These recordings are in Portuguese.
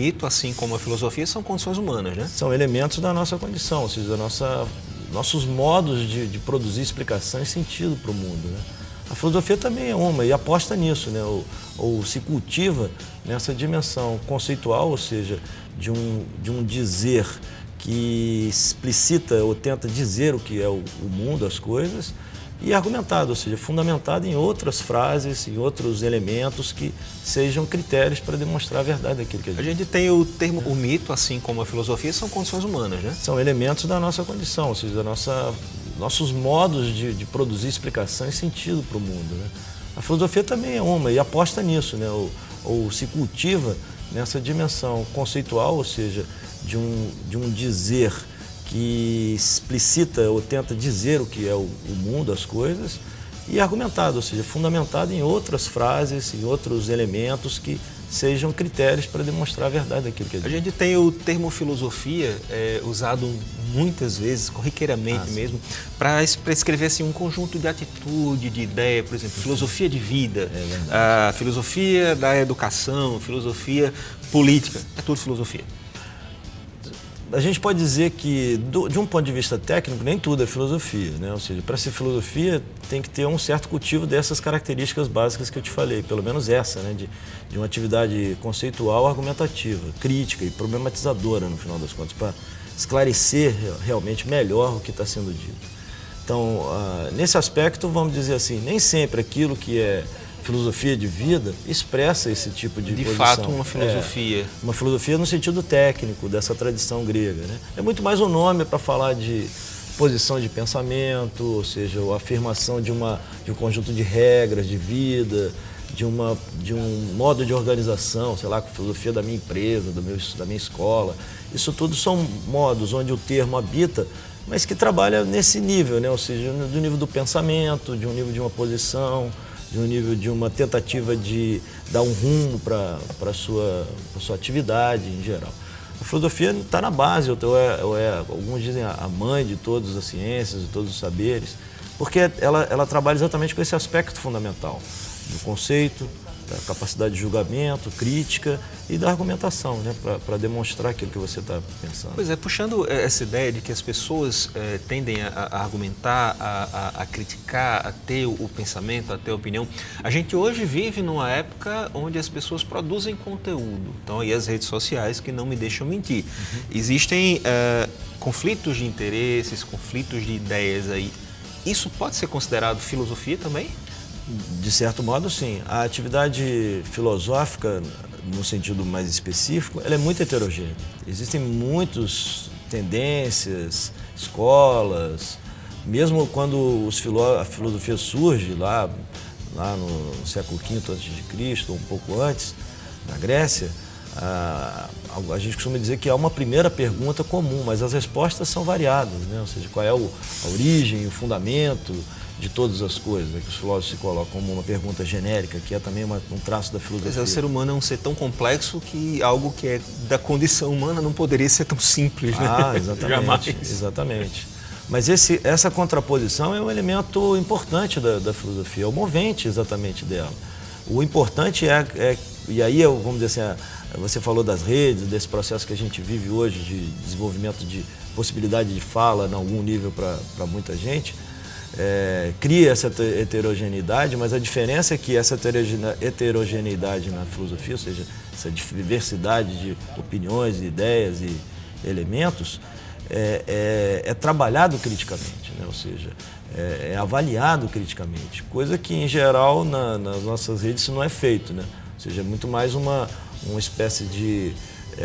mito, assim como a filosofia, são condições humanas, né? São elementos da nossa condição, ou seja, nossos modos de produzir explicação e sentido para o mundo, né? A filosofia também é uma e aposta nisso, né? Ou se cultiva nessa dimensão conceitual, ou seja, de um dizer que explicita ou tenta dizer o que é o mundo, as coisas, e argumentado, ou seja, fundamentado em outras frases, em outros elementos que sejam critérios para demonstrar a verdade daquilo que é dito. A gente tem o termo, o mito, assim como a filosofia, são condições humanas, né? São elementos da nossa condição, ou seja, nossos modos de produzir explicação e sentido para o mundo, né? A filosofia também é uma e aposta nisso, né? Ou se cultiva nessa dimensão conceitual, ou seja, de um dizer que explicita ou tenta dizer o que é o mundo, as coisas, e argumentado, ou seja, fundamentado em outras frases, em outros elementos que sejam critérios para demonstrar a verdade daquilo que é dito. A gente tem o termo filosofia usado muitas vezes, corriqueiramente mesmo, para escrever assim, um conjunto de atitude, de ideia, por exemplo, filosofia de vida, a filosofia da educação, filosofia política, é tudo filosofia. A gente pode dizer que, de um ponto de vista técnico, nem tudo é filosofia, né? Ou seja, para ser filosofia tem que ter um certo cultivo dessas características básicas que eu te falei, pelo menos essa, né? De uma atividade conceitual, argumentativa, crítica e problematizadora, no final das contas, para esclarecer realmente melhor o que está sendo dito. Então, nesse aspecto, vamos dizer assim, nem sempre aquilo que é filosofia de vida expressa esse tipo de posição. De fato, uma filosofia. Uma filosofia no sentido técnico dessa tradição grega, né? É muito mais um nome para falar de posição de pensamento, ou seja, a afirmação de um conjunto de regras de vida, de um modo de organização, sei lá, a filosofia da minha empresa, da minha escola. Isso tudo são modos onde o termo habita, mas que trabalha nesse nível, né? Ou seja, do nível do pensamento, de um nível de uma posição, de um nível de uma tentativa de dar um rumo para a sua atividade em geral. A filosofia está na base, alguns dizem a mãe de todas as ciências, de todos os saberes, porque ela trabalha exatamente com esse aspecto fundamental do conceito, da capacidade de julgamento, crítica e da argumentação, né, para demonstrar aquilo que você está pensando. Pois é, puxando essa ideia de que as pessoas tendem a argumentar, a criticar, a ter o pensamento, a ter a opinião, a gente hoje vive numa época onde as pessoas produzem conteúdo. Então, aí as redes sociais que não me deixam mentir. Existem conflitos de interesses, conflitos de ideias aí. Isso pode ser considerado filosofia também? De certo modo, sim. A atividade filosófica, no sentido mais específico, ela é muito heterogênea. Existem muitas tendências, escolas, mesmo quando a filosofia surge lá no século V a.C., ou um pouco antes, na Grécia, a gente costuma dizer que há uma primeira pergunta comum, mas as respostas são variadas, né? Ou seja, qual é a origem, o fundamento de todas as coisas, né, que os filósofos se colocam como uma pergunta genérica, que é também um traço da filosofia. Mas o ser humano é um ser tão complexo que algo que é da condição humana não poderia ser tão simples, né? Exatamente. Jamais. Exatamente. Mas essa contraposição é um elemento importante da filosofia, é o movente exatamente dela. O importante e aí vamos dizer assim, você falou das redes, desse processo que a gente vive hoje de desenvolvimento de possibilidade de fala em algum nível para muita gente, cria essa heterogeneidade, mas a diferença é que essa heterogeneidade na filosofia, ou seja, essa diversidade de opiniões, ideias e elementos, é trabalhado criticamente, né? Ou seja, é avaliado criticamente, coisa que em geral nas nossas redes isso não é feito, né? Ou seja, é muito mais uma espécie de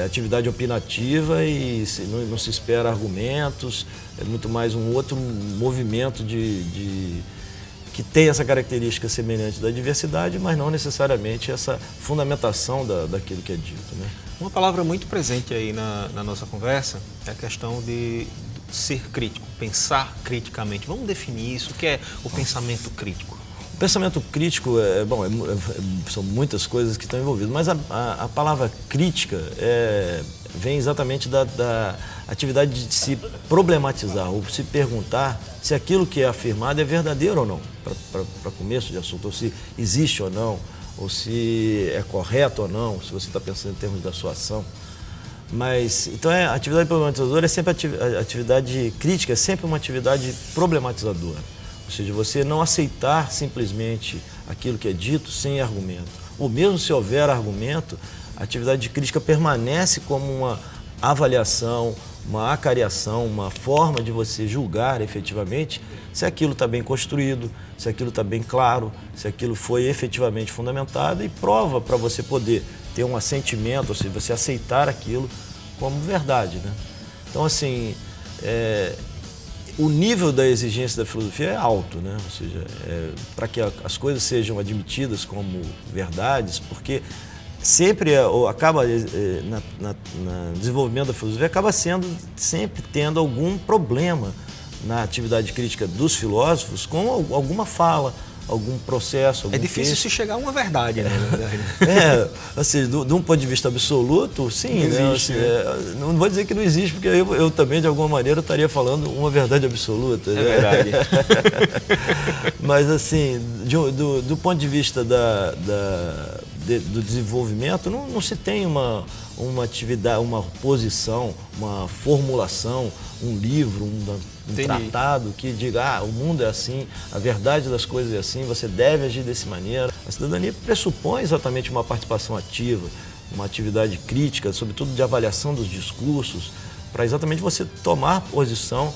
atividade opinativa e não se espera argumentos, é muito mais um outro movimento que tem essa característica semelhante da diversidade, mas não necessariamente essa fundamentação daquilo que é dito, né? Uma palavra muito presente aí na nossa conversa é a questão de ser crítico, pensar criticamente. Vamos definir isso, o que é o pensamento crítico? O pensamento crítico, são muitas coisas que estão envolvidas, mas a palavra crítica vem exatamente da atividade de se problematizar, ou se perguntar se aquilo que é afirmado é verdadeiro ou não, para começo de assunto, ou se existe ou não, ou se é correto ou não, se você está pensando em termos da sua ação. Mas, então, a atividade problematizadora é sempre a atividade crítica, é sempre uma atividade problematizadora. Ou seja, você não aceitar simplesmente aquilo que é dito sem argumento. Ou mesmo se houver argumento, a atividade de crítica permanece como uma avaliação, uma acariação, uma forma de você julgar efetivamente se aquilo está bem construído, se aquilo está bem claro, se aquilo foi efetivamente fundamentado e prova para você poder ter um assentimento, ou seja, você aceitar aquilo como verdade, né? Então, assim, o nível da exigência da filosofia é alto, né? Ou seja, para que as coisas sejam admitidas como verdades, porque sempre acaba, no desenvolvimento da filosofia, acaba sempre tendo algum problema na atividade crítica dos filósofos com alguma fala, algum processo, algum difícil se chegar a uma verdade, né? Na verdade. Ou seja, de um ponto de vista absoluto, sim. Não existe, né? Não vou dizer que não existe, porque eu também, de alguma maneira, estaria falando uma verdade absoluta. É verdade. Mas, assim, do ponto de vista do desenvolvimento, não se tem uma atividade, uma posição, uma formulação, um livro, um tratado que diga, o mundo é assim, a verdade das coisas é assim, você deve agir dessa maneira. A cidadania pressupõe exatamente uma participação ativa, uma atividade crítica, sobretudo de avaliação dos discursos, para exatamente você tomar posição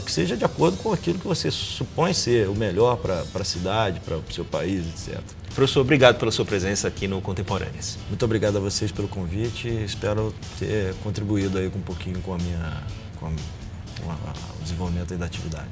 que seja de acordo com aquilo que você supõe ser o melhor para a cidade, para o seu país, etc. Professor, obrigado pela sua presença aqui no Contemporâneas. Muito obrigado a vocês pelo convite. Espero ter contribuído aí com um pouquinho com o desenvolvimento aí da atividade.